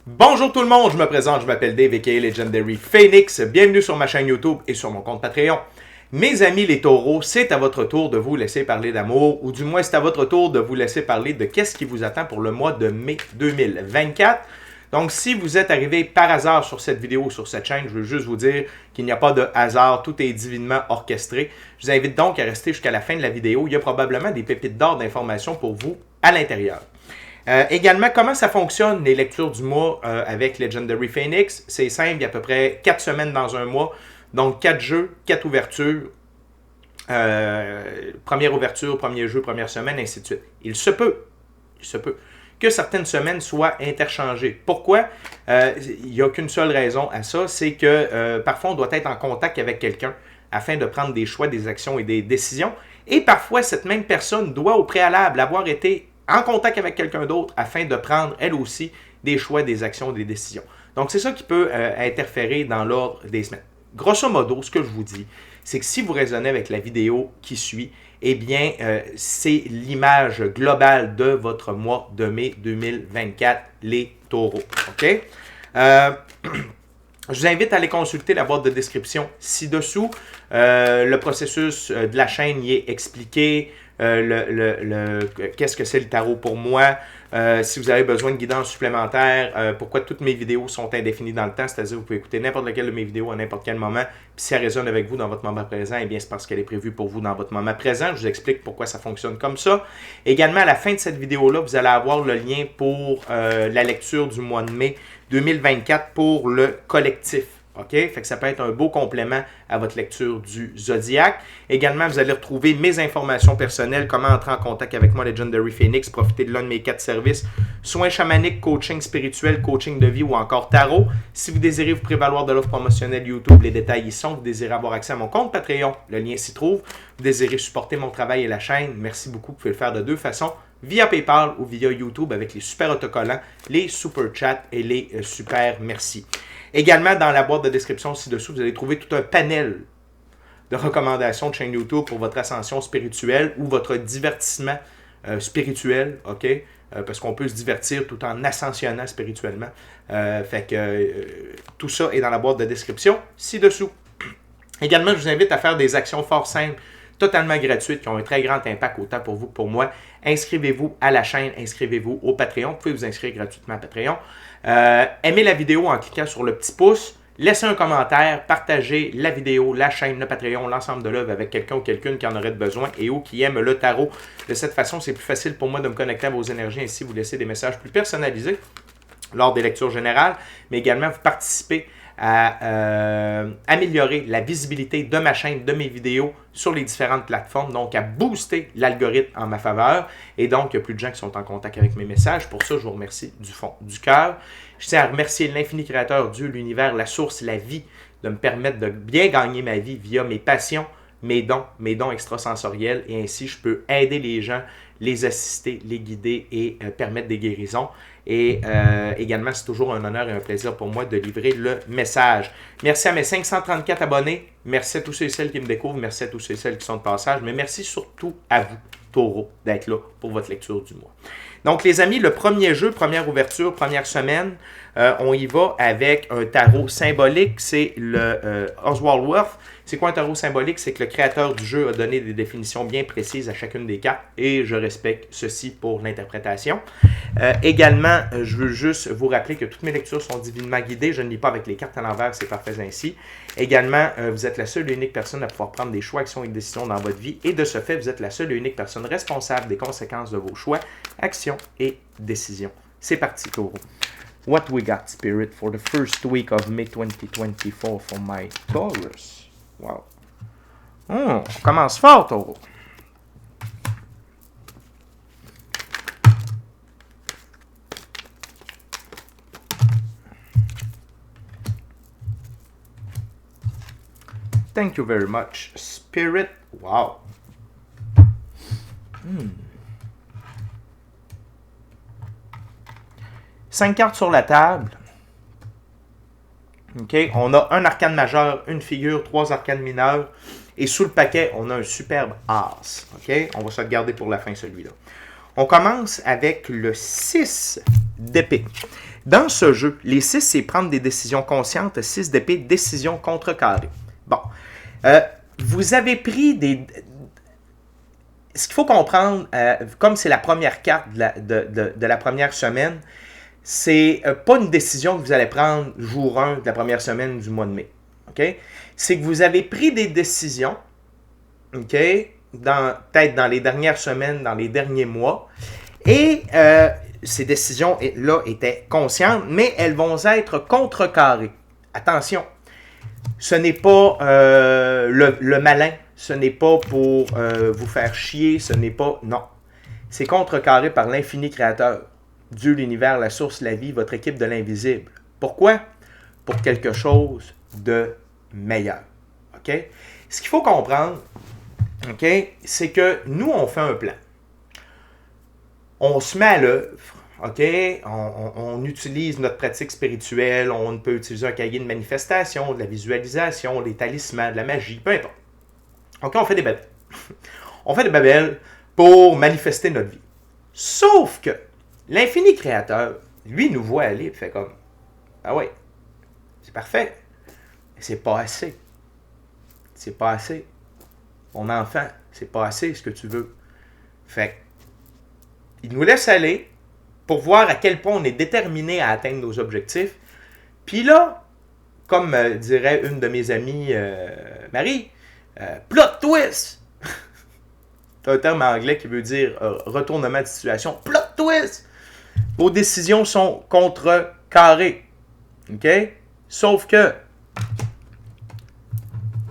Bonjour tout le monde, je me présente, je m'appelle Dave aka Legendary Phoenix. Bienvenue sur ma chaîne YouTube et sur mon compte Patreon. Mes amis les taureaux, c'est à votre tour de vous laisser parler d'amour, ou du moins c'est à votre tour de vous laisser parler de qu'est-ce qui vous attend pour le mois de mai 2024. Donc si vous êtes arrivé par hasard sur cette vidéo, sur cette chaîne, je veux juste vous dire qu'il n'y a pas de hasard, tout est divinement orchestré. Je vous invite donc à rester jusqu'à la fin de la vidéo, il y a probablement des pépites d'or d'informations pour vous à l'intérieur. Également, comment ça fonctionne les lectures du mois avec Legendary Phoenix? C'est simple, il y a à peu près 4 semaines dans un mois. Donc 4 jeux, 4 ouvertures. Première ouverture, premier jeu, première semaine, ainsi de suite. Il se peut que certaines semaines soient interchangées. Pourquoi? Il n'y a qu'une seule raison à ça, c'est que parfois on doit être en contact avec quelqu'un afin de prendre des choix, des actions et des décisions. Et parfois, cette même personne doit au préalable avoir été en contact avec quelqu'un d'autre afin de prendre, elle aussi, des choix, des actions, des décisions. Donc, c'est ça qui peut interférer dans l'ordre des semaines. Grosso modo, ce que je vous dis, c'est que si vous raisonnez avec la vidéo qui suit, eh bien, c'est l'image globale de votre mois de mai 2024, les taureaux. OK? Je vous invite à aller consulter la boîte de description ci-dessous. Le processus de la chaîne y est expliqué. Qu'est-ce que c'est le tarot pour moi, si vous avez besoin de guidance supplémentaire, pourquoi toutes mes vidéos sont indéfinies dans le temps, c'est-à-dire que vous pouvez écouter n'importe laquelle de mes vidéos à n'importe quel moment, puis si elle résonne avec vous dans votre moment présent, eh bien c'est parce qu'elle est prévue pour vous dans votre moment présent. Je vous explique pourquoi ça fonctionne comme ça. Également, à la fin de cette vidéo-là, vous allez avoir le lien pour la lecture du mois de mai 2024 pour le collectif. OK? Fait que ça peut être un beau complément à votre lecture du Zodiac. Également, vous allez retrouver mes informations personnelles, comment entrer en contact avec moi, Legendary Phoenix, profiter de l'un de mes 4 services, soins chamaniques, coaching spirituel, coaching de vie ou encore tarot. Si vous désirez vous prévaloir de l'offre promotionnelle YouTube, les détails y sont. Vous désirez avoir accès à mon compte Patreon, le lien s'y trouve. Vous désirez supporter mon travail et la chaîne, merci beaucoup. Vous pouvez le faire de deux façons, via PayPal ou via YouTube avec les super autocollants, les super chats et les super merci. Également, dans la boîte de description ci-dessous, vous allez trouver tout un panel de recommandations de chaîne YouTube pour votre ascension spirituelle ou votre divertissement spirituel, OK? Parce qu'on peut se divertir tout en ascensionnant spirituellement. Tout ça est dans la boîte de description ci-dessous. Également, je vous invite à faire des actions fort simples, totalement gratuites, qui ont un très grand impact autant pour vous que pour moi. Inscrivez-vous à la chaîne, inscrivez-vous au Patreon. Vous pouvez vous inscrire gratuitement à Patreon. Aimez la vidéo en cliquant sur le petit pouce. Laissez un commentaire, partagez la vidéo, la chaîne, le Patreon, l'ensemble de l'œuvre avec quelqu'un ou quelqu'une qui en aurait besoin et ou qui aime le tarot. De cette façon, c'est plus facile pour moi de me connecter à vos énergies, ainsi vous laissez des messages plus personnalisés lors des lectures générales, mais également vous participez à améliorer la visibilité de ma chaîne, de mes vidéos sur les différentes plateformes, donc à booster l'algorithme en ma faveur. Et donc, il y a plus de gens qui sont en contact avec mes messages. Pour ça, je vous remercie du fond du cœur. Je tiens à remercier l'infini créateur, Dieu, l'univers, la source, la vie, de me permettre de bien gagner ma vie via mes passions, mes dons extrasensoriels. Et ainsi, je peux aider les gens, les assister, les guider et permettre des guérisons. Et également, c'est toujours un honneur et un plaisir pour moi de livrer le message. Merci à mes 534 abonnés. Merci à tous ceux et celles qui me découvrent. Merci à tous ceux et celles qui sont de passage. Mais merci surtout à vous, taureaux, d'être là pour votre lecture du mois. Donc, les amis, le premier jeu, première ouverture, première semaine, on y va avec un tarot symbolique. C'est le Oswald Worth. C'est quoi un tarot symbolique? C'est que le créateur du jeu a donné des définitions bien précises à chacune des cartes et je respecte ceci pour l'interprétation. Également, je veux juste vous rappeler que toutes mes lectures sont divinement guidées. Je ne lis pas avec les cartes à l'envers, c'est parfait ainsi. Également, vous êtes la seule et unique personne à pouvoir prendre des choix, actions et décisions dans votre vie. Et de ce fait, vous êtes la seule et unique personne responsable des conséquences de vos choix, actions et décisions. C'est parti, taureau. What we got, Spirit, for the first week of May 2024 for my Taurus? Wow. On commence fort, taureau. Thank you very much, Spirit. Wow. 5 cartes sur la table. OK? On a un arcane majeur, une figure, 3 arcanes mineurs. Et sous le paquet, on a un superbe as. OK? On va se le garder pour la fin, celui-là. On commence avec le 6 d'épée. Dans ce jeu, les 6, c'est prendre des décisions conscientes. 6 d'épée, décision contrecarrée. Bon. Vous avez pris des... Ce qu'il faut comprendre, comme c'est la première carte de la première semaine, c'est pas une décision que vous allez prendre jour 1 de la première semaine du mois de mai. Okay? C'est que vous avez pris des décisions, okay? Peut-être dans les dernières semaines, dans les derniers mois, et ces décisions-là étaient conscientes, mais elles vont être contrecarrées. Attention, ce n'est pas le malin, ce n'est pas pour vous faire chier, ce n'est pas... Non, c'est contrecarré par l'infini créateur. Dieu, l'univers, la source, la vie, votre équipe de l'invisible. Pourquoi? Pour quelque chose de meilleur. OK? Ce qu'il faut comprendre, OK, c'est que nous, on fait un plan. On se met à l'œuvre. OK? On utilise notre pratique spirituelle, on peut utiliser un cahier de manifestation, de la visualisation, des talismans, de la magie, peu importe. OK, on fait des babelles. On fait des babelles pour manifester notre vie. Sauf que l'infini créateur, lui, nous voit aller et fait comme, ah ouais, c'est parfait, mais c'est pas assez. C'est pas assez. Mon enfant, c'est pas assez ce que tu veux. Fait il nous laisse aller pour voir à quel point on est déterminé à atteindre nos objectifs. Puis là, comme dirait une de mes amies, Marie, plot twist! C'est un terme anglais qui veut dire retournement de situation. Plot twist! Vos décisions sont contrecarrées. OK? Sauf que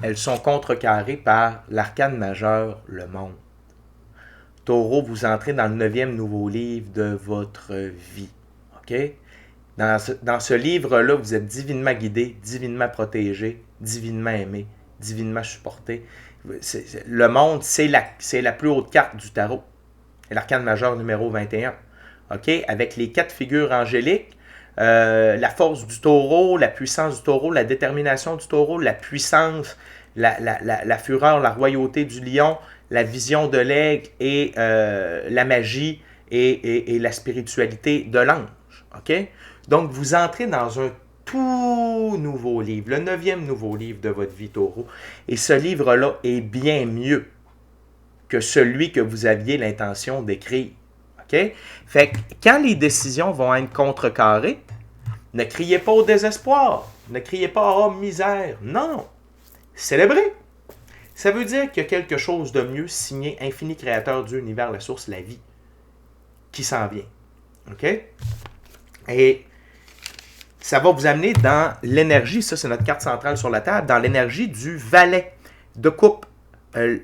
elles sont contrecarrées par l'arcane majeur, le monde. Taureau, vous entrez dans le 9e nouveau livre de votre vie. OK? Dans ce livre-là, vous êtes divinement guidé, divinement protégé, divinement aimé, divinement supporté. Le monde, c'est la plus haute carte du tarot. C'est l'arcane majeur numéro 21. OK? Avec les 4 figures angéliques, la force du taureau, la puissance du taureau, la détermination du taureau, la puissance, la fureur, la royauté du lion, la vision de l'aigle et la magie et la spiritualité de l'ange. OK? Donc, vous entrez dans un tout nouveau livre, le 9e nouveau livre de votre vie, taureau. Et ce livre-là est bien mieux que celui que vous aviez l'intention d'écrire. OK? Fait que quand les décisions vont être contrecarrées, ne criez pas au désespoir. Ne criez pas « Oh, misère ». Non. Célébrez. Ça veut dire qu'il y a quelque chose de mieux signé infini créateur Dieu, l'univers, la source, la vie qui s'en vient. OK? Et ça va vous amener dans l'énergie, ça c'est notre carte centrale sur la table, dans l'énergie du valet de coupe.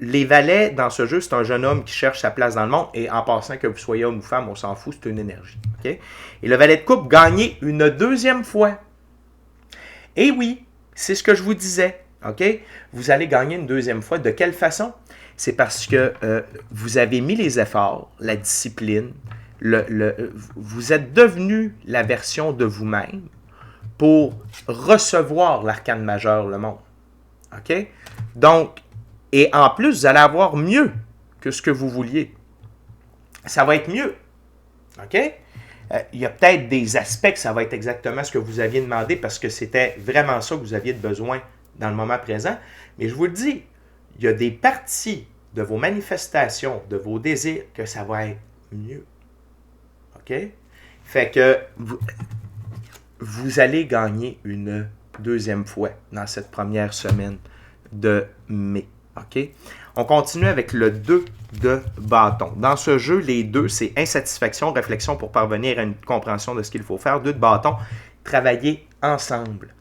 Les valets, dans ce jeu, c'est un jeune homme qui cherche sa place dans le monde. Et en passant, que vous soyez homme ou femme, on s'en fout, c'est une énergie. Okay? Et le valet de coupe gagnait une 2e fois. Et oui, c'est ce que je vous disais. Okay? Vous allez gagner une 2e fois. De quelle façon? C'est parce que vous avez mis les efforts, la discipline, vous êtes devenu la version de vous-même pour recevoir l'arcane majeur, le monde. OK? Donc, et en plus, vous allez avoir mieux que ce que vous vouliez. Ça va être mieux. OK? Il y a peut-être des aspects que ça va être exactement ce que vous aviez demandé parce que c'était vraiment ça que vous aviez besoin dans le moment présent. Mais je vous le dis, il y a des parties de vos manifestations, de vos désirs, que ça va être mieux. OK? Fait que vous allez gagner une 2e fois dans cette première semaine de mai. OK? On continue avec le 2 de bâton. Dans ce jeu, les 2, c'est insatisfaction, réflexion pour parvenir à une compréhension de ce qu'il faut faire. 2 de bâton, travailler ensemble.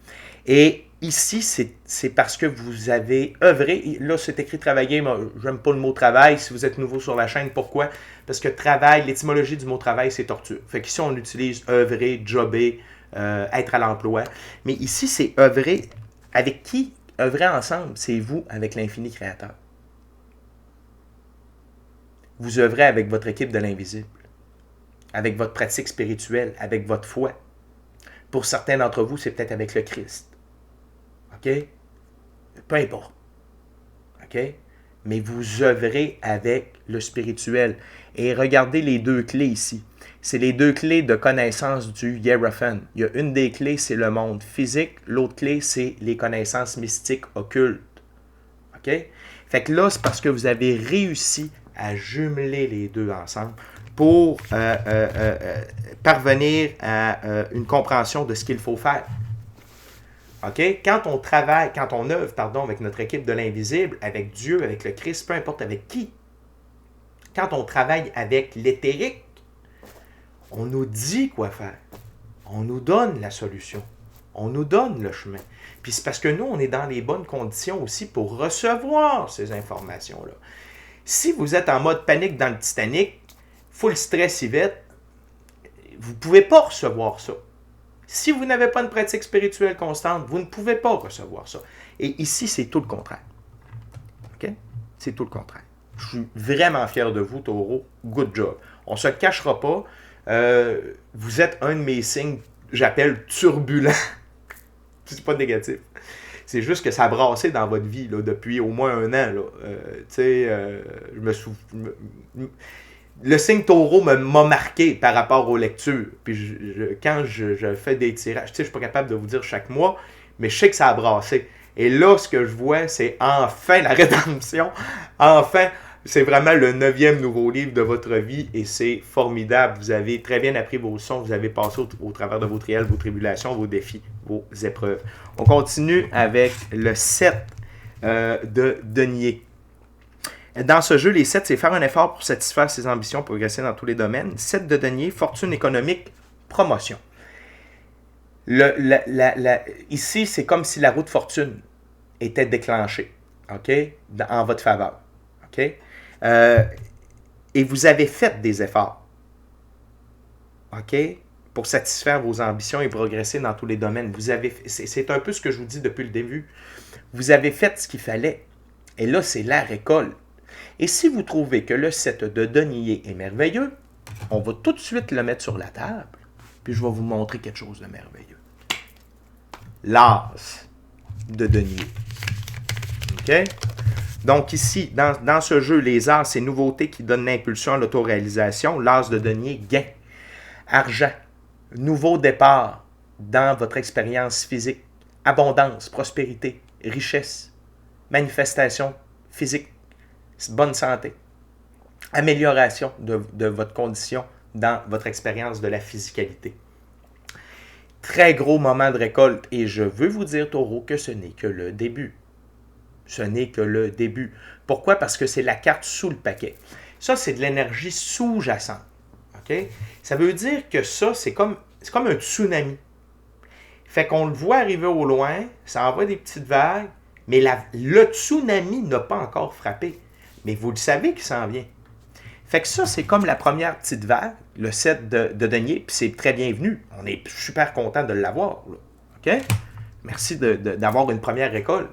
Et ici, c'est parce que vous avez œuvré. Là, c'est écrit travailler, mais j'aime pas le mot travail. Si vous êtes nouveau sur la chaîne, pourquoi? Parce que travail, l'étymologie du mot travail, c'est torture. Fait qu'ici, on utilise œuvrer, jobber, être à l'emploi. Mais ici, c'est œuvrer. Avec qui? Œuvrer ensemble, c'est vous avec l'infini créateur. Vous œuvrez avec votre équipe de l'invisible, avec votre pratique spirituelle, avec votre foi. Pour certains d'entre vous, c'est peut-être avec le Christ. OK? Peu importe. OK? Mais vous œuvrez avec le spirituel. Et regardez les 2 clés ici. C'est les deux clés de connaissance du Hiérophant. Il y a une des clés, c'est le monde physique. L'autre clé, c'est les connaissances mystiques occultes. OK? Fait que là, c'est parce que vous avez réussi à jumeler les deux ensemble pour parvenir à une compréhension de ce qu'il faut faire. OK? Quand on travaille, quand on œuvre, avec notre équipe de l'invisible, avec Dieu, avec le Christ, peu importe avec qui, quand on travaille avec l'éthérique, on nous dit quoi faire. On nous donne la solution. On nous donne le chemin. Puis c'est parce que nous, on est dans les bonnes conditions aussi pour recevoir ces informations-là. Si vous êtes en mode panique dans le Titanic, full stress Yvette, vous ne pouvez pas recevoir ça. Si vous n'avez pas une pratique spirituelle constante, vous ne pouvez pas recevoir ça. Et ici, c'est tout le contraire. OK? C'est tout le contraire. Je suis vraiment fier de vous, Taureau. Good job. On ne se cachera pas. Vous êtes un de mes signes, j'appelle turbulent. C'est pas négatif. C'est juste que ça a brassé dans votre vie là, depuis au moins un an. Là. Je me souviens. Le signe taureau m'a marqué par rapport aux lectures. Puis quand je fais des tirages, je ne suis pas capable de vous dire chaque mois, mais je sais que ça a brassé. Et là, ce que je vois, c'est enfin la rédemption. Enfin, c'est vraiment le 9e nouveau livre de votre vie et c'est formidable. Vous avez très bien appris vos leçons, vous avez passé au travers de vos trials, vos tribulations, vos défis, vos épreuves. On continue avec le 7 de denier. Dans ce jeu, les 7, c'est faire un effort pour satisfaire ses ambitions, progresser dans tous les domaines. 7 de denier, fortune économique, promotion. Ici, c'est comme si la roue de fortune était déclenchée, OK, en votre faveur. OK? Et vous avez fait des efforts, OK, pour satisfaire vos ambitions et progresser dans tous les domaines. C'est un peu ce que je vous dis depuis le début. Vous avez fait ce qu'il fallait. Et là, c'est la récolte. Et si vous trouvez que le 7 de denier est merveilleux, on va tout de suite le mettre sur la table, puis je vais vous montrer quelque chose de merveilleux. L'as de denier. OK? Donc ici, dans ce jeu, les as, c'est nouveautés qui donnent l'impulsion à l'autoréalisation. L'as de denier, gain. Argent. Nouveau départ dans votre expérience physique. Abondance, prospérité, richesse, manifestation physique, bonne santé. Amélioration de votre condition dans votre expérience de la physicalité. Très gros moment de récolte. Et je veux vous dire, Taureau, que ce n'est que le début. Ce n'est que le début. Pourquoi? Parce que c'est la carte sous le paquet. Ça, c'est de l'énergie sous-jacente. OK? Ça veut dire que ça, c'est comme un tsunami. Fait qu'on le voit arriver au loin, ça envoie des petites vagues, mais le tsunami n'a pas encore frappé. Mais vous le savez qu'il s'en vient. Fait que ça, c'est comme la première petite vague, le 7 de denier, puis c'est très bienvenu. On est super content de l'avoir. Là. OK? Merci d'avoir une première récolte.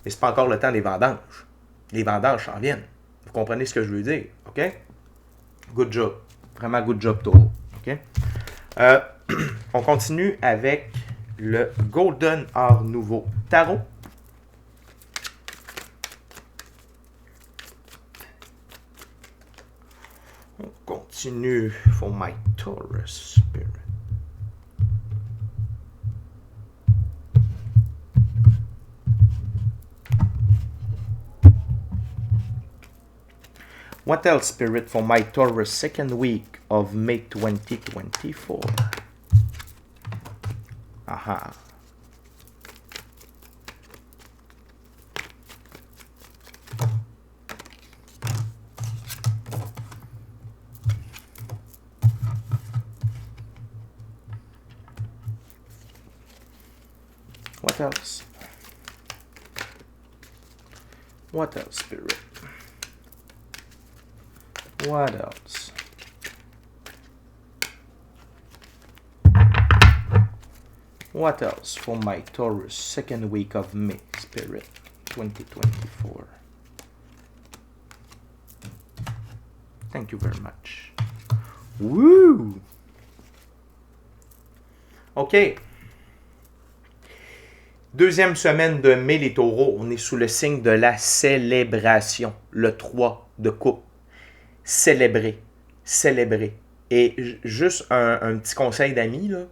Mais ce n'est pas encore le temps des vendanges. Les vendanges s'en viennent. Vous comprenez ce que je veux dire? OK? Good job. Vraiment good job, Taureau. OK? On continue avec le Golden Art Nouveau Tarot. On continue for my Taurus Spirit. What else, Spirit, for my Taurus second week of May 2024? Aha. What else? What else, Spirit? What else? What else for my Taurus second week of May, Spirit, 2024? Thank you very much. Woo! OK. Deuxième semaine de mai, les taureaux, on est sous le signe de la célébration. Le 3 de coupe. Célébrer, célébrer. Et juste un petit conseil d'amis, là,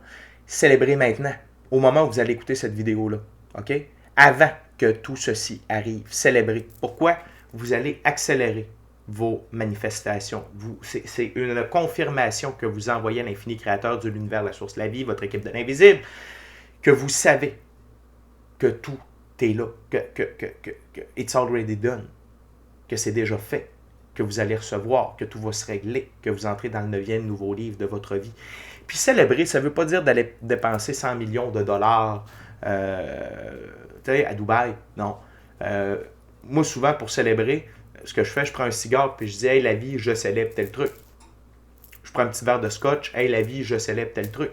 célébrez maintenant, au moment où vous allez écouter cette vidéo-là. OK? Avant que tout ceci arrive, célébrez. Pourquoi? Vous allez accélérer vos manifestations. C'est une confirmation que vous envoyez à l'infini créateur de l'univers, la source de la vie, votre équipe de l'invisible, que vous savez que tout est là, que it's already done, que c'est déjà fait, que vous allez recevoir, que tout va se régler, que vous entrez dans le 9e nouveau livre de votre vie. Puis célébrer, ça ne veut pas dire d'aller dépenser 100 millions de dollars à Dubaï, non. Moi, souvent, pour célébrer, ce que je fais, je prends un cigare puis je dis « Hey, la vie, je célèbre tel truc. » Je prends un petit verre de scotch « Hey, la vie, je célèbre tel truc. »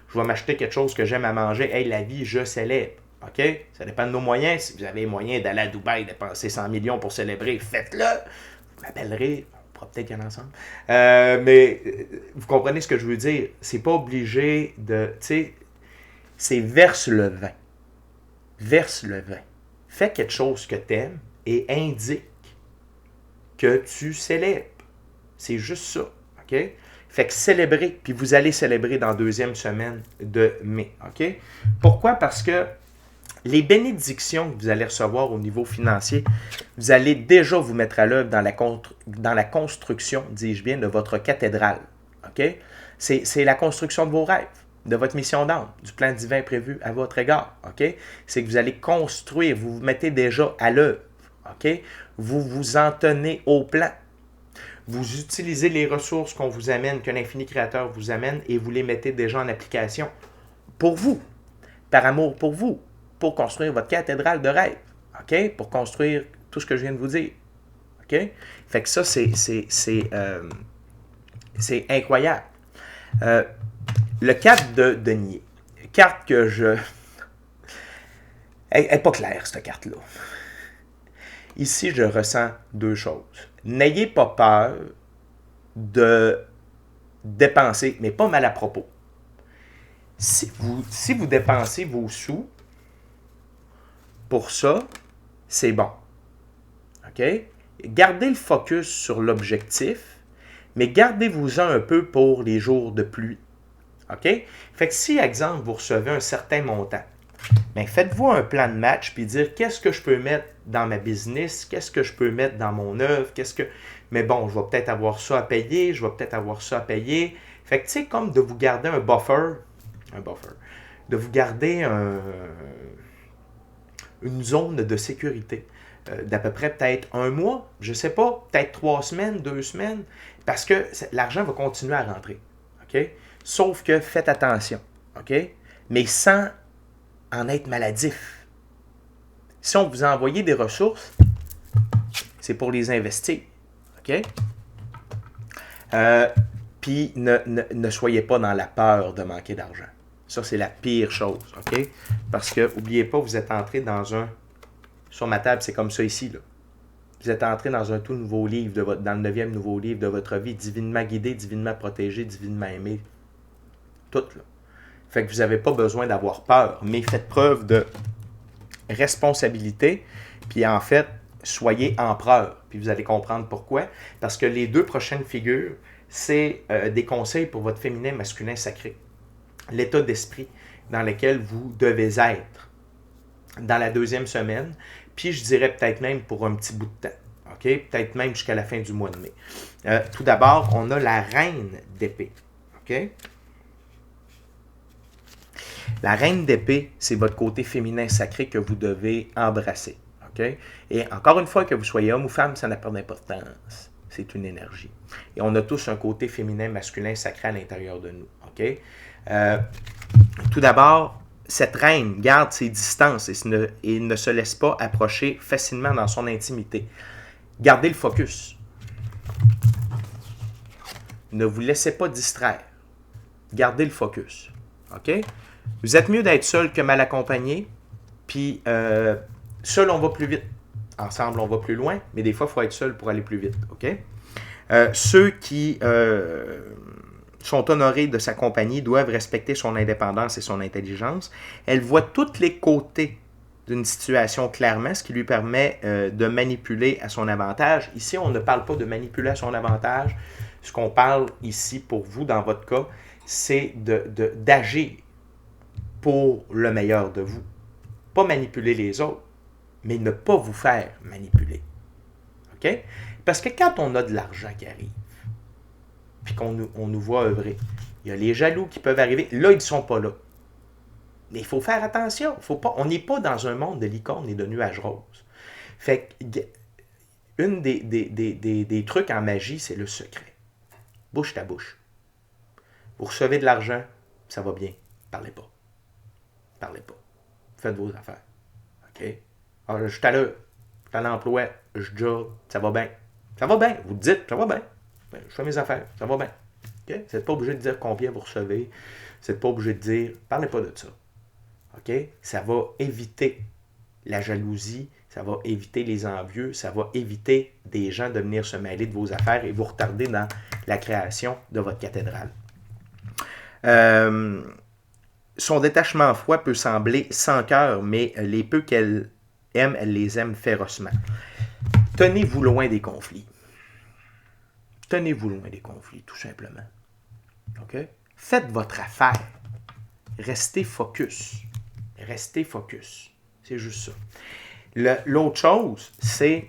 Je vais m'acheter quelque chose que j'aime à manger « Hey, la vie, je célèbre. » OK? Ça dépend de nos moyens. Si vous avez les moyens d'aller à Dubaï dépenser 100 millions pour célébrer, faites-le. Vous m'appellerez. On pourra peut-être y aller ensemble. Mais vous comprenez ce que je veux dire. C'est pas obligé de... Tu sais, c'est verse le vin. Verse le vin. Fais quelque chose que tu aimes et indique que tu célèbres. C'est juste ça. OK? Fait que célébrez, puis vous allez célébrer dans la 2e semaine de mai. OK? Pourquoi? Parce que les bénédictions que vous allez recevoir au niveau financier, vous allez déjà vous mettre à l'œuvre dans la construction, dis-je bien, de votre cathédrale. OK? C'est la construction de vos rêves, de votre mission d'âme, du plan divin prévu à votre égard. OK? C'est que vous allez construire, vous vous mettez déjà à l'œuvre. OK? Vous vous en tenez au plan. Vous utilisez les ressources qu'on vous amène, que l'infini créateur vous amène, et vous les mettez déjà en application pour vous, par amour pour vous, pour construire votre cathédrale de rêve. OK? Pour construire tout ce que je viens de vous dire. OK? Fait que ça, c'est incroyable. Le 4 de denier. Carte que je... Elle n'est pas claire, cette carte-là. Ici, je ressens 2 choses. N'ayez pas peur de dépenser, mais pas mal à propos. Si vous dépensez vos sous pour ça, c'est bon. OK? Gardez le focus sur l'objectif, mais gardez-vous-en un peu pour les jours de pluie. OK? Fait que si, exemple, vous recevez un certain montant, bien, faites-vous un plan de match puis dire qu'est-ce que je peux mettre dans ma business, qu'est-ce que je peux mettre dans mon œuvre, mais bon, je vais peut-être avoir ça à payer, je vais peut-être avoir ça à payer. Fait que, tu sais, comme de vous garder un buffer, de vous garder une zone de sécurité d'à peu près peut-être 1 mois, je ne sais pas, peut-être 3 semaines, 2 semaines, parce que l'argent va continuer à rentrer. OK? Sauf que faites attention. OK? Mais sans en être maladif. Si on vous a envoyé des ressources, c'est pour les investir. OK? Puis ne soyez pas dans la peur de manquer d'argent. Ça, c'est la pire chose. OK? Parce que, n'oubliez pas, vous êtes entré dans un... Sur ma table, c'est comme ça ici, là. Vous êtes entré dans un tout nouveau livre, dans le 9e nouveau livre de votre vie, divinement guidé, divinement protégé, divinement aimé. Tout, là. Fait que vous n'avez pas besoin d'avoir peur, mais faites preuve de responsabilité, puis en fait, soyez empereur. Puis vous allez comprendre pourquoi. Parce que les 2 prochaines figures, c'est des conseils pour votre féminin masculin sacré. L'état d'esprit dans lequel vous devez être dans la 2e semaine, puis je dirais peut-être même pour un petit bout de temps. OK? Peut-être même jusqu'à la fin du mois de mai. Tout d'abord, on a la reine d'épée. OK? La reine d'épée, c'est votre côté féminin sacré que vous devez embrasser. Okay? Et encore une fois, que vous soyez homme ou femme, ça n'a pas d'importance. C'est une énergie. Et on a tous un côté féminin, masculin, sacré à l'intérieur de nous. Okay? Tout d'abord, cette reine garde ses distances et ne se laisse pas approcher facilement dans son intimité. Gardez le focus. Ne vous laissez pas distraire. Gardez le focus. OK? Vous êtes mieux d'être seul que mal accompagné. Puis, seul, on va plus vite. Ensemble, on va plus loin. Mais des fois, il faut être seul pour aller plus vite. OK? Ceux qui sont honorés de sa compagnie doivent respecter son indépendance et son intelligence. Elle voit tous les côtés d'une situation clairement, ce qui lui permet de manipuler à son avantage. Ici, on ne parle pas de manipuler à son avantage Ce qu'on parle ici pour vous, dans votre cas, c'est d'agir pour le meilleur de vous. Pas manipuler les autres, mais ne pas vous faire manipuler. OK? Parce que quand on a de l'argent qui arrive, puis qu'on nous voit œuvrer, il y a les jaloux qui peuvent arriver. Là, ils ne sont pas là. Mais il faut faire attention. On n'est pas dans un monde de licorne et de nuages roses. Fait que, une des trucs en magie, c'est le secret. Bouche ta bouche. Vous recevez de l'argent, ça va bien. Parlez pas. Parlez pas. Faites vos affaires. OK? Alors, je suis à l'heure. Je suis à l'emploi. Je job. Ça va bien. Ça va bien. Vous dites, ça va bien. Je fais mes affaires. Ça va bien. OK? Vous n'êtes pas obligé de dire combien vous recevez. Vous n'êtes pas obligé de dire, parlez pas de ça. OK? Ça va éviter la jalousie, ça va éviter les envieux, ça va éviter des gens de venir se mêler de vos affaires et vous retarder dans la création de votre cathédrale. Son détachement en foi peut sembler sans cœur, mais les peu qu'elle aime, elle les aime férocement. Tenez-vous loin des conflits. Tenez-vous loin des conflits, tout simplement. OK? Faites votre affaire. Restez focus. Restez focus. C'est juste ça. L'autre chose, c'est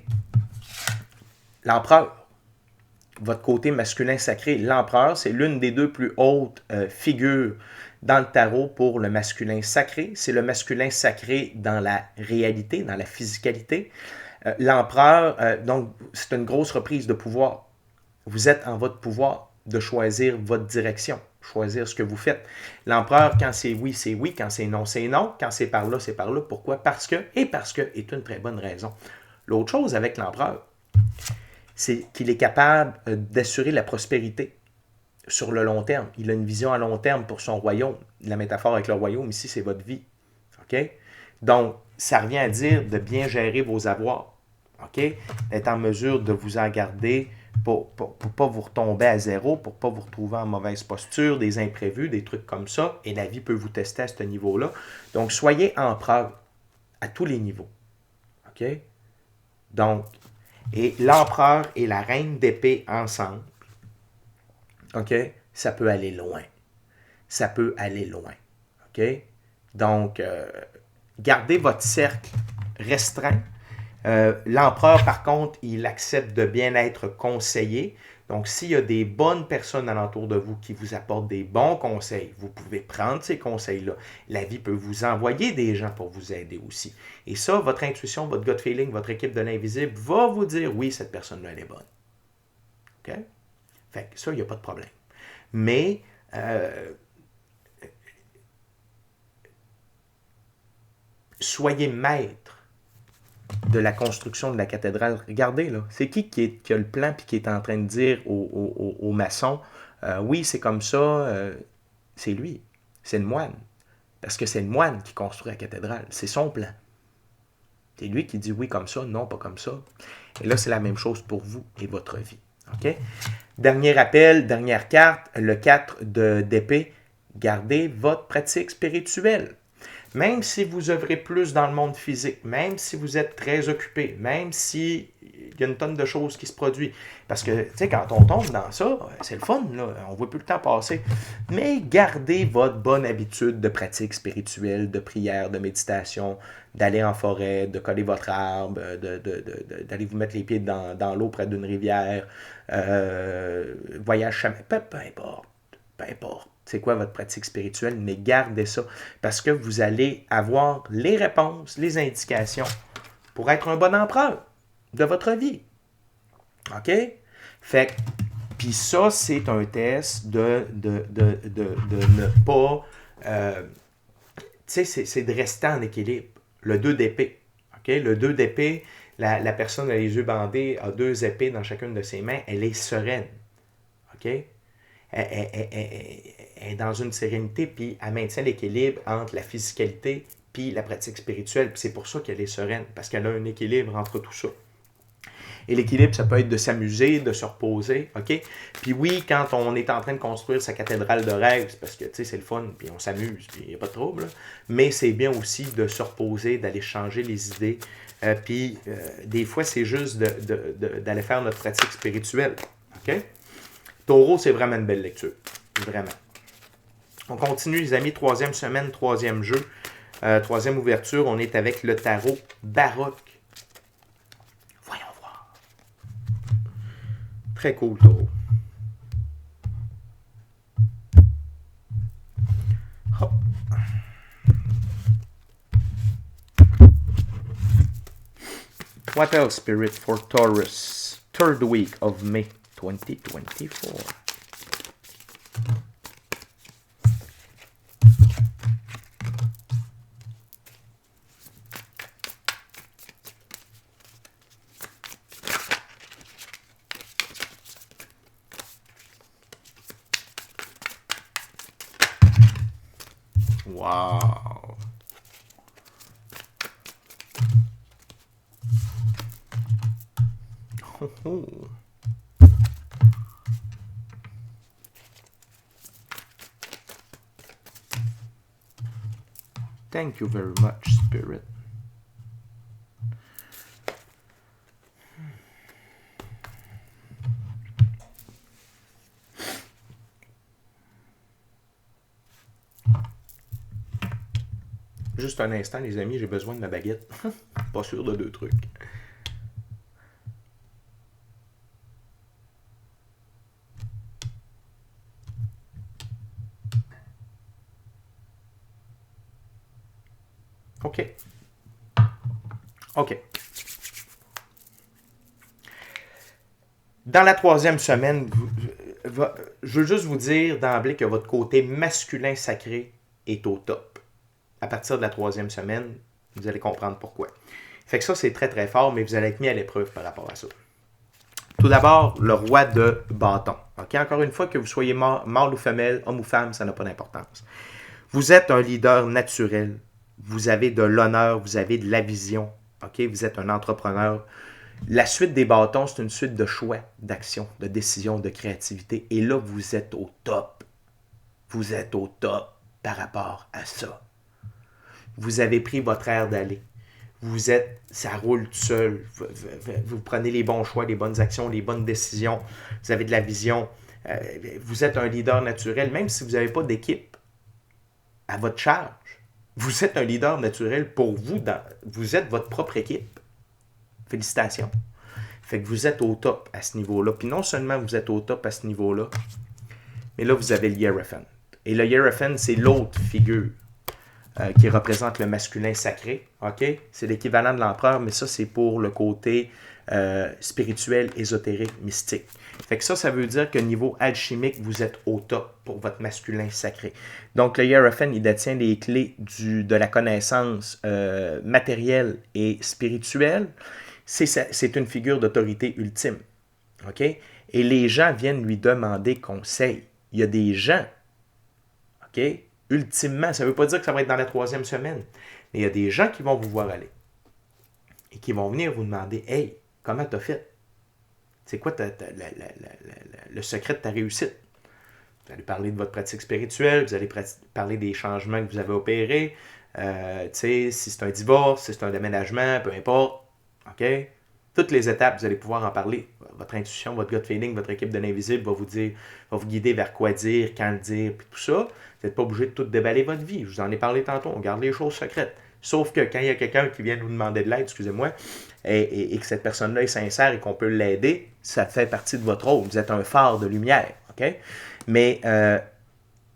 l'empereur. Votre côté masculin sacré. L'empereur, c'est l'une des deux plus hautes figures dans le tarot pour le masculin sacré. C'est le masculin sacré dans la réalité, dans la physicalité. L'empereur, donc, c'est une grosse reprise de pouvoir. Vous êtes en votre pouvoir de choisir votre direction, choisir ce que vous faites. L'empereur, quand c'est oui, c'est oui. Quand c'est non, c'est non. Quand c'est par là, c'est par là. Pourquoi? Parce que est une très bonne raison. L'autre chose avec l'empereur, c'est qu'il est capable d'assurer la prospérité sur le long terme. Il a une vision à long terme pour son royaume. La métaphore avec le royaume, ici, c'est votre vie. OK? Donc, ça revient à dire de bien gérer vos avoirs. OK? D'être en mesure de vous en garder pour ne pas vous retomber à zéro, pour ne pas vous retrouver en mauvaise posture, des imprévus, des trucs comme ça. Et la vie peut vous tester à ce niveau-là. Donc, soyez empereur à tous les niveaux. OK? Donc, et l'empereur et la reine d'épée ensemble, OK? Ça peut aller loin. Ça peut aller loin. OK? Donc, gardez votre cercle restreint. L'empereur, par contre, il accepte de bien être conseillé. Donc, s'il y a des bonnes personnes alentour de vous qui vous apportent des bons conseils, vous pouvez prendre ces conseils-là. La vie peut vous envoyer des gens pour vous aider aussi. Et ça, votre intuition, votre gut feeling, votre équipe de l'invisible va vous dire, oui, cette personne-là, elle est bonne. OK? Fait que ça, il n'y a pas de problème. Mais, soyez maître de la construction de la cathédrale. Regardez, là, c'est qui a le plan et qui est en train de dire aux maçons, oui, c'est comme ça, c'est lui, c'est le moine. Parce que c'est le moine qui construit la cathédrale, c'est son plan. C'est lui qui dit oui comme ça, non pas comme ça. Et là, c'est la même chose pour vous et votre vie. OK? Dernier appel, dernière carte, le 4 d'épée. Gardez votre pratique spirituelle. Même si vous œuvrez plus dans le monde physique, même si vous êtes très occupé, même si il y a une tonne de choses qui se produisent. Parce que, tu sais, quand on tombe dans ça, c'est le fun, là, on ne voit plus le temps passer. Mais gardez votre bonne habitude de pratique spirituelle, de prière, de méditation, d'aller en forêt, de coller votre arbre, d'aller vous mettre les pieds dans l'eau près d'une rivière, voyage chaman, peu importe, peu importe. C'est quoi votre pratique spirituelle, mais gardez ça parce que vous allez avoir les réponses, les indications pour être un bon empereur de votre vie. OK? Fait que, puis ça, c'est un test de ne pas... tu sais, c'est de rester en équilibre. Le 2 d'épée. OK? Le 2 d'épée, la personne a les yeux bandés, a 2 épées dans chacune de ses mains, elle est sereine. OK? Elle est dans une sérénité, puis elle maintient l'équilibre entre la physicalité puis la pratique spirituelle. Puis c'est pour ça qu'elle est sereine, parce qu'elle a un équilibre entre tout ça. Et l'équilibre, ça peut être de s'amuser, de se reposer, OK? Puis oui, quand on est en train de construire sa cathédrale de rêve, c'est parce que, tu sais, c'est le fun, puis on s'amuse, puis il n'y a pas de trouble, là. Mais c'est bien aussi de se reposer, d'aller changer les idées. Puis des fois, c'est juste d'aller faire notre pratique spirituelle, OK? Taureau, c'est vraiment une belle lecture. Vraiment. On continue, les amis. Troisième semaine, troisième jeu. Troisième ouverture, on est avec le tarot baroque. Voyons voir. Très cool, Taureau. Hop. What else, Spirit, for Taurus? Third week of May 2024. Wow. Oh. Thank you very much, Spirit. Juste un instant, les amis, j'ai besoin de ma baguette. Pas sûr de deux trucs. OK. OK. Dans la troisième semaine, je veux juste vous dire d'emblée que votre côté masculin sacré est au top. À partir de la troisième semaine, vous allez comprendre pourquoi. Fait que ça, c'est très, très fort, mais vous allez être mis à l'épreuve par rapport à ça. Tout d'abord, le roi de bâton. Okay? Encore une fois, que vous soyez mâle ou femelle, homme ou femme, ça n'a pas d'importance. Vous êtes un leader naturel. Vous avez de l'honneur, vous avez de la vision. Okay? Vous êtes un entrepreneur. La suite des bâtons, c'est une suite de choix, d'actions, de décisions, de créativité. Et là, vous êtes au top. Vous êtes au top par rapport à ça. Vous avez pris votre air d'aller. Vous êtes, ça roule tout seul. Vous prenez les bons choix, les bonnes actions, les bonnes décisions. Vous avez de la vision. Vous êtes un leader naturel, même si vous n'avez pas d'équipe à votre charge. Vous êtes un leader naturel pour vous. Vous êtes votre propre équipe. Félicitations. Fait que vous êtes au top à ce niveau-là. Puis non seulement vous êtes au top à ce niveau-là, mais là, vous avez le Hierophant. Et le Hierophant, c'est l'autre figure qui représente le masculin sacré. Okay? C'est l'équivalent de l'empereur, mais ça, c'est pour le côté spirituel, ésotérique, mystique. Fait que ça veut dire que niveau alchimique, vous êtes au top pour votre masculin sacré. Donc, le Hierophant, il détient les clés de la connaissance matérielle et spirituelle. C'est une figure d'autorité ultime. Okay? Et les gens viennent lui demander conseil. Il y a des gens, OK? Ultimement, ça ne veut pas dire que ça va être dans la troisième semaine, mais il y a des gens qui vont vous voir aller et qui vont venir vous demander « Hey, comment tu as fait? C'est quoi le secret de ta réussite? » Vous allez parler de votre pratique spirituelle, vous allez parler des changements que vous avez opérés, si c'est un divorce, si c'est un déménagement, peu importe. OK? Toutes les étapes, vous allez pouvoir en parler. Votre intuition, votre gut feeling, votre équipe de l'invisible va vous guider vers quoi dire, quand le dire, puis tout ça. Vous n'êtes pas obligé de tout déballer votre vie. Je vous en ai parlé tantôt. On garde les choses secrètes. Sauf que quand il y a quelqu'un qui vient nous demander de l'aide, excusez-moi, et que cette personne-là est sincère et qu'on peut l'aider, ça fait partie de votre rôle. Vous êtes un phare de lumière. OK? Mais,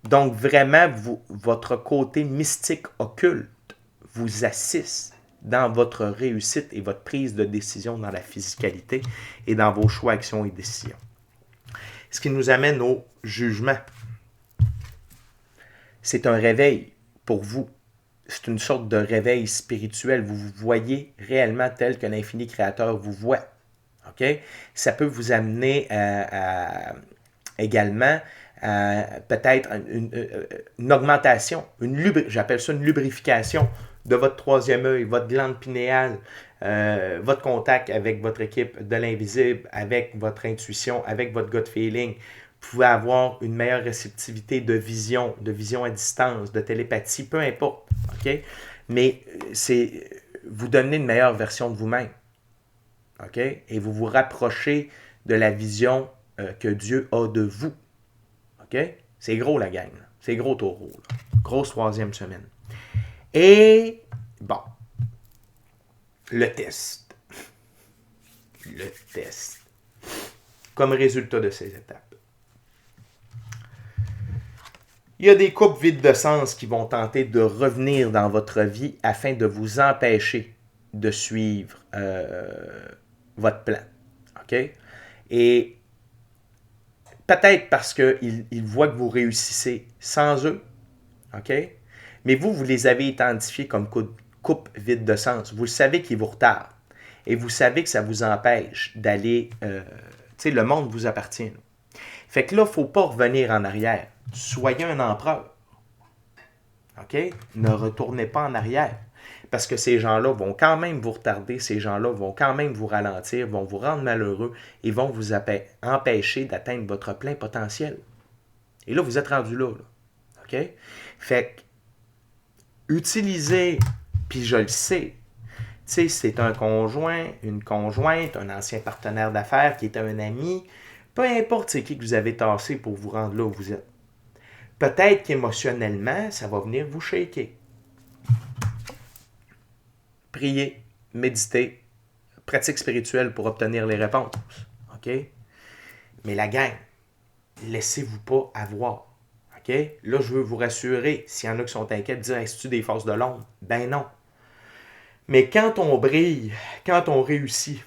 donc, vraiment, votre côté mystique occulte vous assiste dans votre réussite et votre prise de décision dans la physicalité et dans vos choix, actions et décisions. Ce qui nous amène au jugement. C'est un réveil pour vous. C'est une sorte de réveil spirituel. Vous vous voyez réellement tel que l'infini créateur vous voit. Okay? Ça peut vous amener également peut-être une augmentation, j'appelle ça une lubrification de votre troisième œil, votre glande pinéale, votre contact avec votre équipe de l'invisible, avec votre intuition, avec votre gut feeling. Vous pouvez avoir une meilleure réceptivité de vision à distance, de télépathie, peu importe. Okay? Mais vous donnez une meilleure version de vous-même. Okay? Et vous vous rapprochez de la vision que Dieu a de vous. OK? C'est gros, la gang. Là. C'est gros, taureau. Là. Grosse troisième semaine. Et, bon, le test. Le test. Comme résultat de ces étapes. Il y a des couples vides de sens qui vont tenter de revenir dans votre vie afin de vous empêcher de suivre votre plan. OK? Et peut-être parce qu'ils voient que vous réussissez sans eux. OK? Mais vous les avez identifiés comme couple vide de sens. Vous savez qu'ils vous retardent. Et vous savez que ça vous empêche d'aller... tu sais, le monde vous appartient. Là. Fait que là, il ne faut pas revenir en arrière. Soyez un empereur. OK? Ne retournez pas en arrière. Parce que ces gens-là vont quand même vous retarder, ces gens-là vont quand même vous ralentir, vont vous rendre malheureux et vont vous empêcher d'atteindre votre plein potentiel. Et là, vous êtes rendu là. OK? Fait que, utilisez, puis je le sais, tu sais, c'est un conjoint, une conjointe, un ancien partenaire d'affaires qui est un ami, peu importe c'est qui que vous avez tassé pour vous rendre là où vous êtes. Peut-être qu'émotionnellement, ça va venir vous shaker. Priez, méditez, pratique spirituelle pour obtenir les réponses. OK? Mais la gang, laissez-vous pas avoir. OK? Là, je veux vous rassurer, s'il y en a qui sont inquiets, de dire, est-ce-tu des forces de l'ombre? Ben non. Mais quand on brille, quand on réussit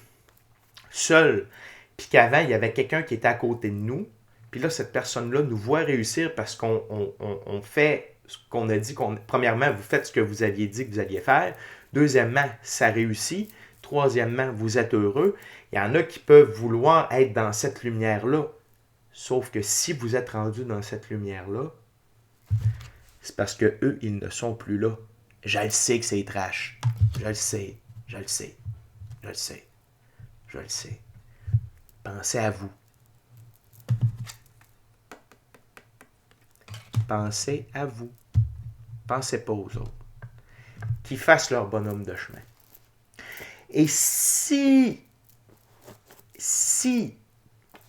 seul, puis qu'avant, il y avait quelqu'un qui était à côté de nous, puis là, cette personne-là nous voit réussir parce qu'on fait ce qu'on a dit. Premièrement, vous faites ce que vous aviez dit que vous alliez faire. Deuxièmement, ça réussit. Troisièmement, vous êtes heureux. Il y en a qui peuvent vouloir être dans cette lumière-là. Sauf que si vous êtes rendu dans cette lumière-là, c'est parce que eux, ils ne sont plus là. Je le sais que c'est trash. Je le sais. Je le sais. Je le sais. Je le sais. Pensez à vous. Pensez à vous. Pensez pas aux autres. Qu'ils fassent leur bonhomme de chemin. Et si,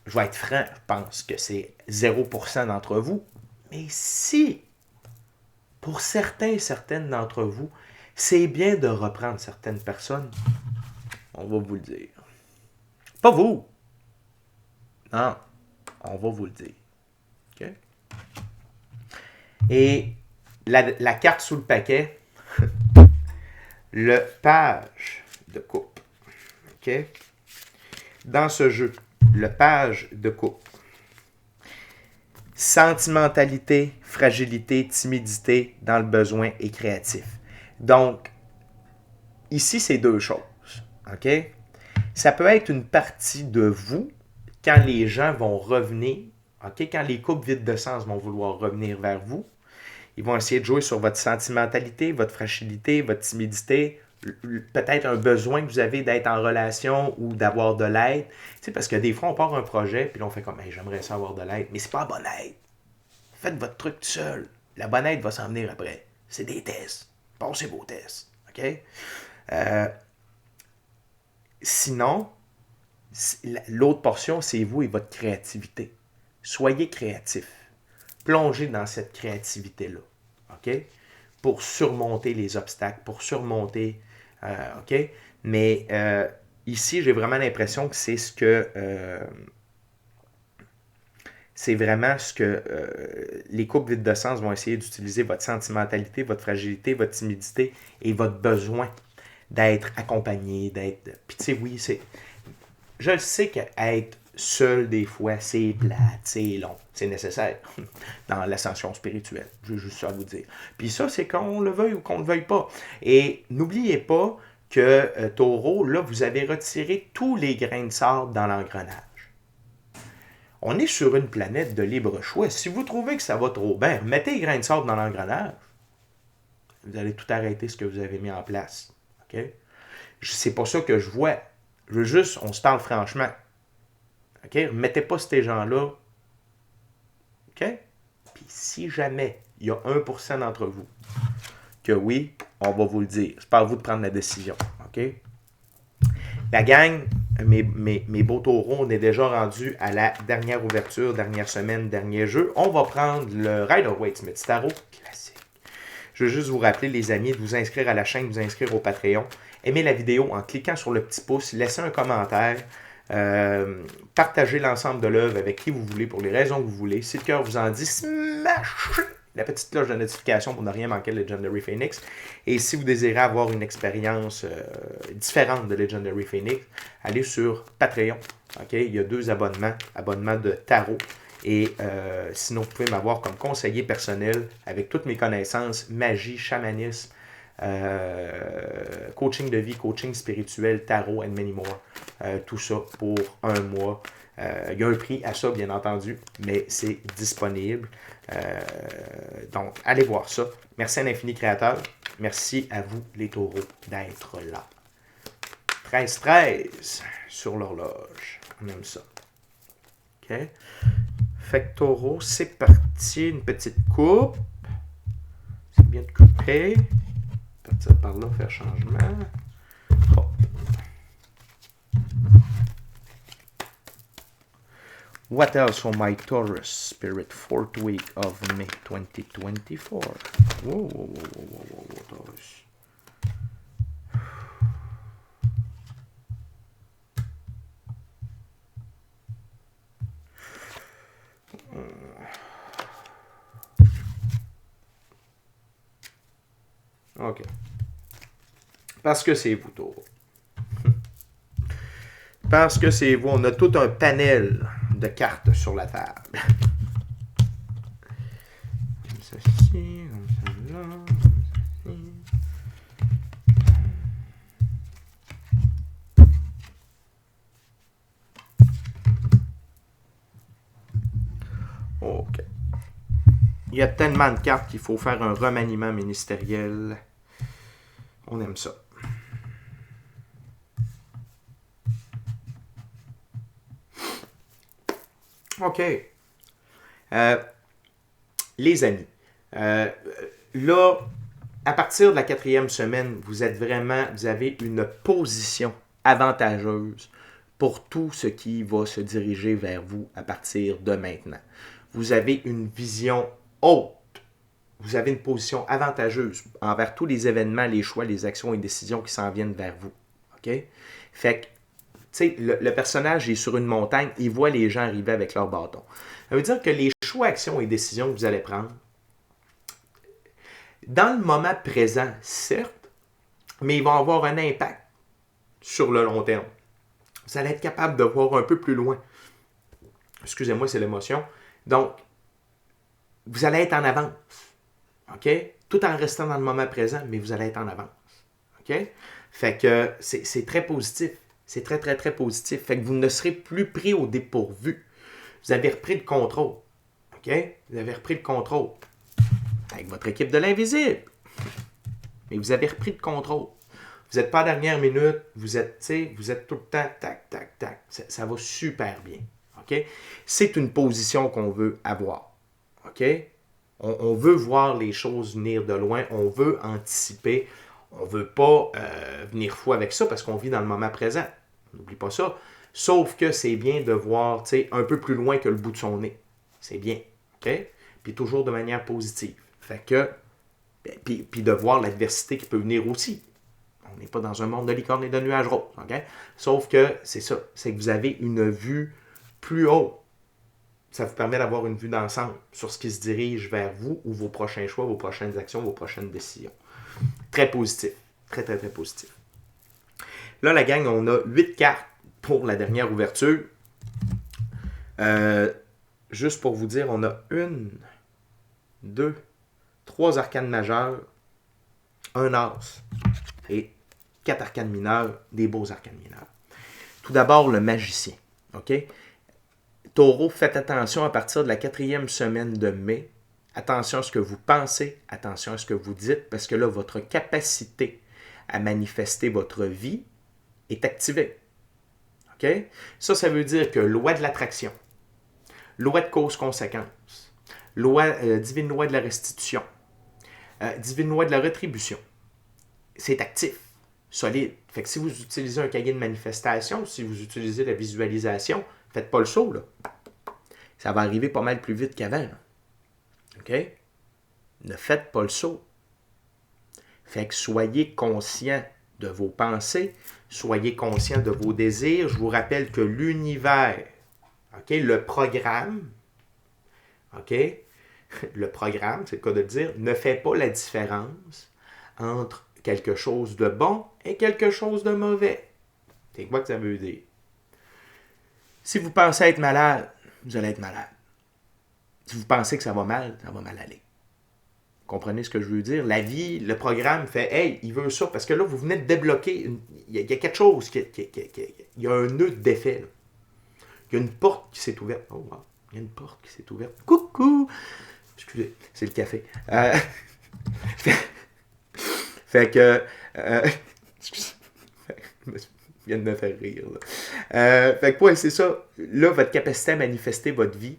je vais être franc, je pense que c'est 0% d'entre vous, mais si, pour certaines d'entre vous, c'est bien de reprendre certaines personnes, on va vous le dire. Pas vous. Non, on va vous le dire. OK? Et la carte sous le paquet, le page de coupe. OK? Dans ce jeu, le page de coupe. Sentimentalité, fragilité, timidité dans le besoin et créatif. Donc, ici, c'est deux choses. OK? Ça peut être une partie de vous quand les gens vont revenir, OK? Quand les couples vides de sens vont vouloir revenir vers vous. Ils vont essayer de jouer sur votre sentimentalité, votre fragilité, votre timidité, peut-être un besoin que vous avez d'être en relation ou d'avoir de l'aide. Tu sais, parce que des fois, on part un projet, puis on fait comme, hey, j'aimerais ça avoir de l'aide, mais c'est pas la bonne aide. Faites votre truc tout seul. La bonne aide va s'en venir après. C'est des tests. Passez vos tests. OK? Sinon, l'autre portion, c'est vous et votre créativité. Soyez créatif. Plongez dans cette créativité-là, OK? Pour surmonter les obstacles, pour surmonter, OK? Mais ici, j'ai vraiment l'impression que c'est c'est vraiment ce que les couples vides de sens vont essayer d'utiliser, votre sentimentalité, votre fragilité, votre timidité et votre besoin d'être accompagné, d'être... Puis tu sais, oui, c'est... Je le sais qu'être seul, des fois, c'est plate, c'est long. C'est nécessaire dans l'ascension spirituelle. J'ai juste ça à vous dire. Puis ça, c'est qu'on le veuille ou qu'on ne le veuille pas. Et n'oubliez pas que, Taureau, là, vous avez retiré tous les grains de sable dans l'engrenage. On est sur une planète de libre choix. Si vous trouvez que ça va trop bien, mettez les grains de sable dans l'engrenage. Vous allez tout arrêter ce que vous avez mis en place. OK? C'est pas ça que je vois. Je veux juste, on se parle franchement. OK? Mettez pas ces gens-là. OK? Puis si jamais il y a 1% d'entre vous que oui, on va vous le dire. C'est pas à vous de prendre la décision. OK? La gang, mes beaux taureaux, on est déjà rendu à la dernière ouverture, dernière semaine, dernier jeu. On va prendre le Rider-Waite Smith Tarot classique. Je veux juste vous rappeler, les amis, de vous inscrire à la chaîne, de vous inscrire au Patreon. Aimez la vidéo en cliquant sur le petit pouce, laissez un commentaire, partagez l'ensemble de l'œuvre avec qui vous voulez, pour les raisons que vous voulez. Si le cœur vous en dit, smashez la petite cloche de notification pour ne rien manquer de Legendary Phoenix. Et si vous désirez avoir une expérience différente de Legendary Phoenix, allez sur Patreon. Okay? Il y a 2 abonnements. Abonnement de tarot. Et sinon, vous pouvez m'avoir comme conseiller personnel avec toutes mes connaissances, magie, chamanisme, coaching de vie, coaching spirituel, tarot and many more. Tout ça pour 1 mois. Il y a un prix à ça, bien entendu, mais c'est disponible. Donc, allez voir ça. Merci à l'Infini Créateur. Merci à vous, les taureaux, d'être là. 13-13 sur l'horloge. On aime ça. OK? Fait que taureau, c'est parti. Une petite coupe. C'est bien de couper. Partir par là, faire changement. Hop. What else for my Taurus Spirit, 4th week of May 2024? Whoa, Taurus. OK. Parce que c'est vous, Taureau. Parce que c'est vous. On a tout un panel de cartes sur la table. Comme ceci, comme celle-là, comme ceci. OK. Il y a tellement de cartes qu'il faut faire un remaniement ministériel. On aime ça. OK. Les amis, là, à partir de la 4e semaine, vous avez une position avantageuse pour tout ce qui va se diriger vers vous à partir de maintenant. Vous avez une vision haute. Vous avez une position avantageuse envers tous les événements, les choix, les actions et décisions qui s'en viennent vers vous. OK? Fait que, tu sais, le personnage est sur une montagne, il voit les gens arriver avec leur bâton. Ça veut dire que les choix, actions et décisions que vous allez prendre, dans le moment présent, certes, mais ils vont avoir un impact sur le long terme. Vous allez être capable de voir un peu plus loin. Excusez-moi, c'est l'émotion. Donc, vous allez être en avance. OK? Tout en restant dans le moment présent, mais vous allez être en avance. OK? Fait que c'est très positif. C'est très, très, très positif. Fait que vous ne serez plus pris au dépourvu. Vous avez repris le contrôle. OK? Vous avez repris le contrôle. Avec votre équipe de l'invisible. Mais vous avez repris le contrôle. Vous n'êtes pas à la dernière minute. Vous êtes tout le temps, tac, tac, tac. Ça va super bien. OK? C'est une position qu'on veut avoir. OK? On veut voir les choses venir de loin. On veut anticiper. On ne veut pas venir fou avec ça parce qu'on vit dans le moment présent. N'oublie pas ça. Sauf que c'est bien de voir un peu plus loin que le bout de son nez. C'est bien. OK? Puis toujours de manière positive. Fait que, puis de voir l'adversité qui peut venir aussi. On n'est pas dans un monde de licorne et de nuages roses. Okay? Sauf que c'est ça. C'est que vous avez une vue plus haute. Ça vous permet d'avoir une vue d'ensemble sur ce qui se dirige vers vous ou vos prochains choix, vos prochaines actions, vos prochaines décisions. Très positif. Très, très, très positif. Là, la gang, on a 8 cartes pour la dernière ouverture. Juste pour vous dire, on a 1, 2, 3 arcanes majeures, un as et 4 arcanes mineures, des beaux arcanes mineurs. Tout d'abord, le magicien. OK? Taureau, faites attention à partir de la 4e semaine de mai. Attention à ce que vous pensez, attention à ce que vous dites, parce que là, votre capacité à manifester votre vie est activée. OK? Ça veut dire que loi de l'attraction, loi de cause-conséquence, divine loi de la restitution, divine loi de la rétribution, c'est actif. solide. Fait que si vous utilisez un cahier de manifestation, si vous utilisez la visualisation, faites pas le saut, là. Ça va arriver pas mal plus vite qu'avant, là. OK? Ne faites pas le saut. Fait que soyez conscient de vos pensées, soyez conscient de vos désirs. Je vous rappelle que l'univers, OK, le programme, OK, le programme, c'est le cas de le dire, ne fait pas la différence entre quelque chose de bon et quelque chose de mauvais. C'est quoi que ça veut dire? Si vous pensez être malade, vous allez être malade. Si vous pensez que ça va mal aller. Comprenez ce que je veux dire? La vie, le programme fait « Hey, il veut ça », parce que là, vous venez de débloquer, il y a quelque chose, il y a un nœud de défait. Là. Il y a une porte qui s'est ouverte. Oh, wow. Il y a une porte qui s'est ouverte. Coucou! Excusez, c'est le café. Fait que... excusez. Il vient de me faire rire. Là. Fait que, ouais, c'est ça. Là, votre capacité à manifester votre vie,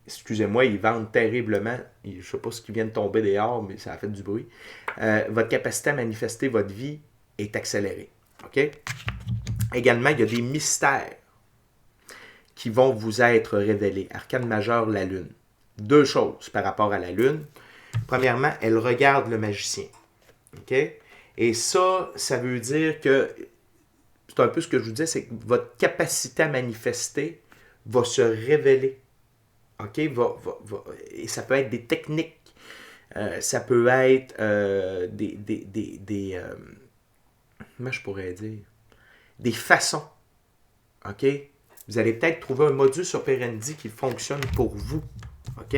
excusez-moi, ils vendent terriblement. Je ne sais pas ce qui vient de tomber dehors, mais ça a fait du bruit. Votre capacité à manifester votre vie est accélérée. OK? Également, il y a des mystères qui vont vous être révélés. Arcane majeur, la Lune. Deux choses par rapport à la Lune. Premièrement, elle regarde le magicien. OK? Et ça veut dire que, c'est un peu ce que je vous disais, c'est que votre capacité à manifester va se révéler. OK? Et ça peut être des techniques. Ça peut être comment je pourrais dire? Des façons. OK? Vous allez peut-être trouver un modus operandi qui fonctionne pour vous. OK?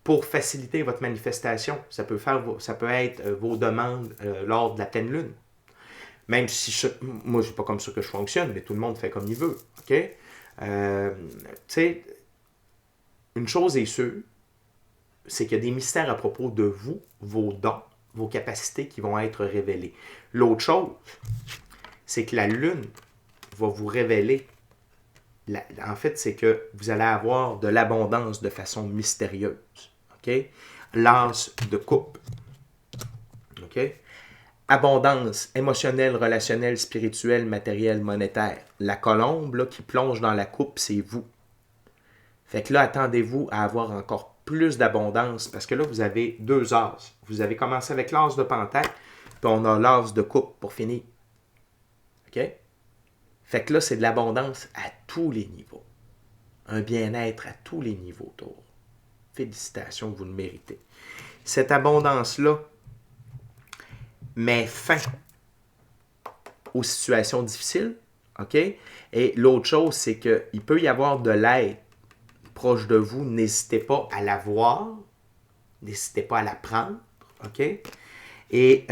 Pour faciliter votre manifestation. Ça peut être vos demandes lors de la pleine lune. Même si, moi, c'est pas comme ça que je fonctionne, mais tout le monde fait comme il veut. OK? Tu sais, une chose est sûre, c'est qu'il y a des mystères à propos de vous, vos dons, vos capacités qui vont être révélés. L'autre chose, c'est que la Lune va vous révéler, en fait, c'est que vous allez avoir de l'abondance de façon mystérieuse. OK? L'as de coupe. OK? Abondance émotionnelle, relationnelle, spirituelle, matérielle, monétaire. La colombe là, qui plonge dans la coupe, c'est vous. Fait que là, attendez-vous à avoir encore plus d'abondance parce que là, vous avez deux as. Vous avez commencé avec l'as de pentacle, puis on a l'as de coupe pour finir. OK? Fait que là, c'est de l'abondance à tous les niveaux. Un bien-être à tous les niveaux autour. Félicitations, vous le méritez. Cette abondance-là met fin aux situations difficiles. OK? Et l'autre chose, c'est qu'il peut y avoir de l'aide proche de vous. N'hésitez pas à la voir. N'hésitez pas à la prendre. OK? Et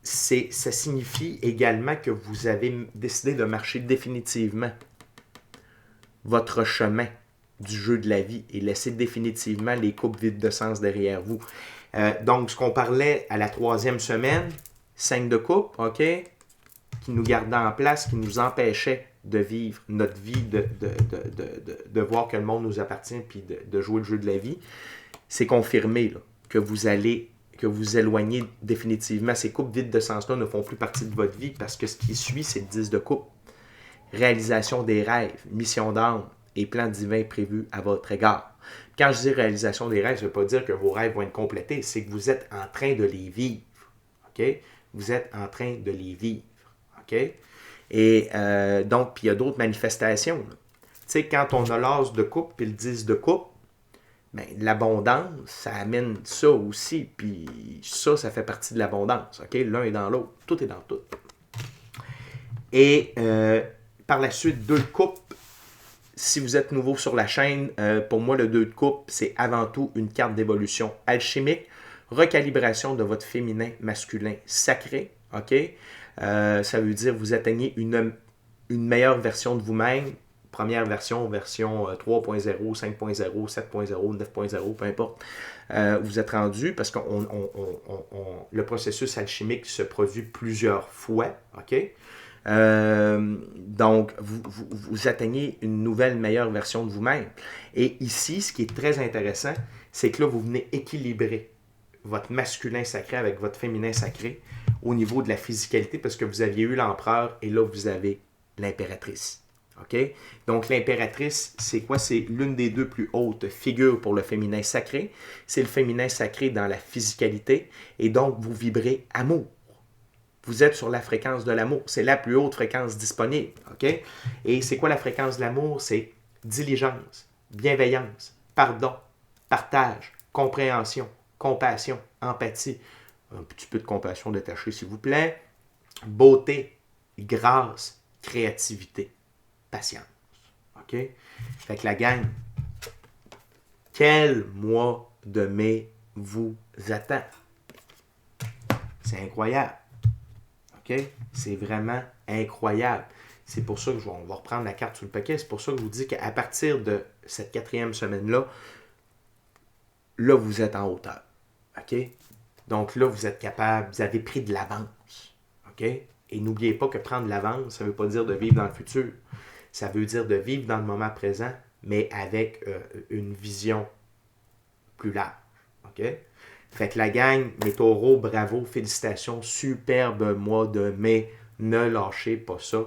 ça signifie également que vous avez décidé de marcher définitivement votre chemin du jeu de la vie et laisser définitivement les coupes vides de sens derrière vous. Donc, ce qu'on parlait à la 3e semaine, 5 de coupe, OK, qui nous gardait en place, qui nous empêchait de vivre notre vie, de voir que le monde nous appartient puis de jouer le jeu de la vie, c'est confirmé là, que vous éloignez définitivement. Ces coupes vides de sens-là ne font plus partie de votre vie parce que ce qui suit, c'est le 10 de coupe. Réalisation des rêves, mission d'âme et plan divin prévu à votre égard. Quand je dis réalisation des rêves, ça ne veut pas dire que vos rêves vont être complétés, c'est que vous êtes en train de les vivre. OK? Vous êtes en train de les vivre. OK? Et donc, puis il y a d'autres manifestations. Tu sais, quand on a l'as de coupe puis le 10 de coupe, ben, l'abondance, ça amène ça aussi. Puis ça fait partie de l'abondance. OK? L'un est dans l'autre. Tout est dans tout. Et par la suite, 2 de coupe. Si vous êtes nouveau sur la chaîne, pour moi, le 2 de coupe, c'est avant tout une carte d'évolution alchimique, recalibration de votre féminin masculin sacré. OK? Ça veut dire que vous atteignez une meilleure version de vous-même. Première version 3.0, 5.0, 7.0, 9.0, peu importe. Vous êtes rendu parce que le processus alchimique se produit plusieurs fois. OK? Donc, vous atteignez une nouvelle, meilleure version de vous-même. Et ici, ce qui est très intéressant, c'est que là, vous venez équilibrer votre masculin sacré avec votre féminin sacré au niveau de la physicalité parce que vous aviez eu l'empereur et là, vous avez l'impératrice. OK? Donc, l'impératrice, c'est quoi? C'est l'une des deux plus hautes figures pour le féminin sacré. C'est le féminin sacré dans la physicalité et donc, vous vibrez amour. Vous êtes sur la fréquence de l'amour. C'est la plus haute fréquence disponible. OK? Et c'est quoi la fréquence de l'amour? C'est diligence, bienveillance, pardon, partage, compréhension, compassion, empathie, un petit peu de compassion détachée, s'il vous plaît, beauté, grâce, créativité, patience. OK? Fait que la gang, quel mois de mai vous attend? C'est incroyable. OK? C'est vraiment incroyable. C'est pour ça que on va reprendre la carte sur le paquet. C'est pour ça que je vous dis qu'à partir de cette 4e semaine-là, là, vous êtes en hauteur. OK? Donc là, vous êtes capable, vous avez pris de l'avance. OK? Et n'oubliez pas que prendre de l'avance, ça ne veut pas dire de vivre dans le futur. Ça veut dire de vivre dans le moment présent, mais avec une vision plus large. OK? Fait que la gang, mes taureaux, bravo, félicitations, superbe mois de mai. Ne lâchez pas ça.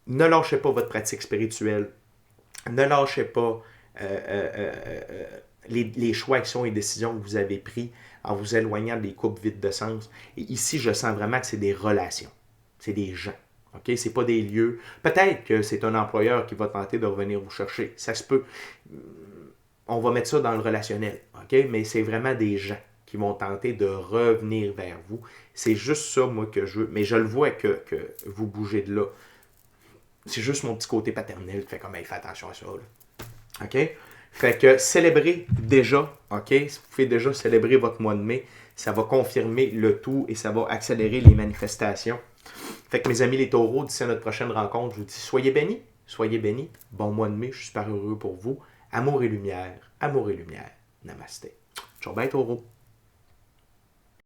Ne lâchez pas votre pratique spirituelle. Ne lâchez pas les choix, actions et décisions que vous avez pris en vous éloignant des couples vides de sens. Et ici, je sens vraiment que c'est des relations. C'est des gens. OK? C'est pas des lieux. Peut-être que c'est un employeur qui va tenter de revenir vous chercher. Ça se peut. On va mettre ça dans le relationnel. OK? Mais c'est vraiment des gens qui vont tenter de revenir vers vous. C'est juste ça, moi, que je veux. Mais je le vois que vous bougez de là. C'est juste mon petit côté paternel qui fait comme, hey, fais attention à ça. Là. OK? Fait que célébrez déjà, OK? Vous pouvez déjà célébrer votre mois de mai. Ça va confirmer le tout et ça va accélérer les manifestations. Fait que mes amis les taureaux, d'ici à notre prochaine rencontre, je vous dis soyez bénis. Soyez bénis. Bon mois de mai, je suis super heureux pour vous. Amour et lumière. Amour et lumière. Namasté. Ciao, bye taureau.